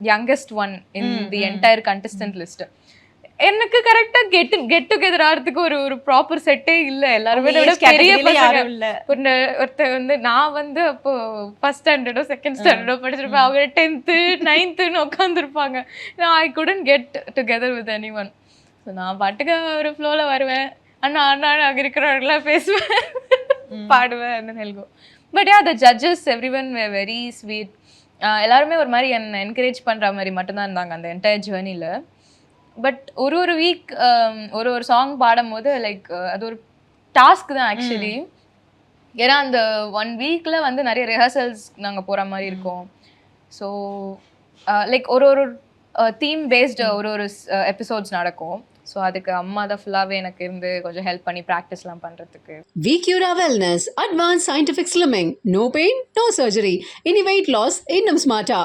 Youngest one in the entire contestant list. எனக்கு கரெக்டா get together ஆகிறதுக்கு ஒரு ப்ராப்பர் செட்டே இல்ல. எல்லாருமே பெரிய பசங்க. ஒருத்தர் வந்து நான் வந்து அப்போ ஃபர்ஸ்ட் ஸ்டாண்டர்டோ செகண்ட் ஸ்டாண்டர்டோ படிச்சிருப்பேன். அவங்க 10th 9th உட்காந்துருப்பாங்க. ஐ couldn't get together with any one. So நான் பாட்டுக்கு ஒரு ஃப்ளோல வருவேன், அண்ணா அண்ணா அங்கே இருக்கிறவர்களாம் பேசுவேன், பாடுவேன், and then I'll go. But yeah, the judges, everyone were very sweet. எல்லாருமே ஒரு மாதிரி என்னை என்கரேஜ் பண்ணுற மாதிரி மட்டும்தான் இருந்தாங்க அந்த என்டையர் ஜேர்னியில். பட் ஒரு வீக் ஒரு சாங் பாடும் போது லைக் அது ஒரு டாஸ்க் தான் ஆக்சுவலி. ஏன்னா அந்த 1 வீக்கில் வந்து நிறைய ரிஹர்சல்ஸ் நாங்கள் போகிற மாதிரி இருக்கோம். ஸோ லைக் ஒரு தீம் பேஸ்டு ஒரு எபிசோட்ஸ் நடக்கும். ஸோ அதுக்கு அம்மா தான் ஃபுல்லாகவே எனக்கு இருந்து கொஞ்சம் ஹெல்ப் பண்ணி ப்ராக்டிஸ்லாம் பண்ணுறதுக்கு. VQRA Wellness, Advanced Scientific Slimming. No pain, no surgery. Any weight loss, இன்னும் smarter.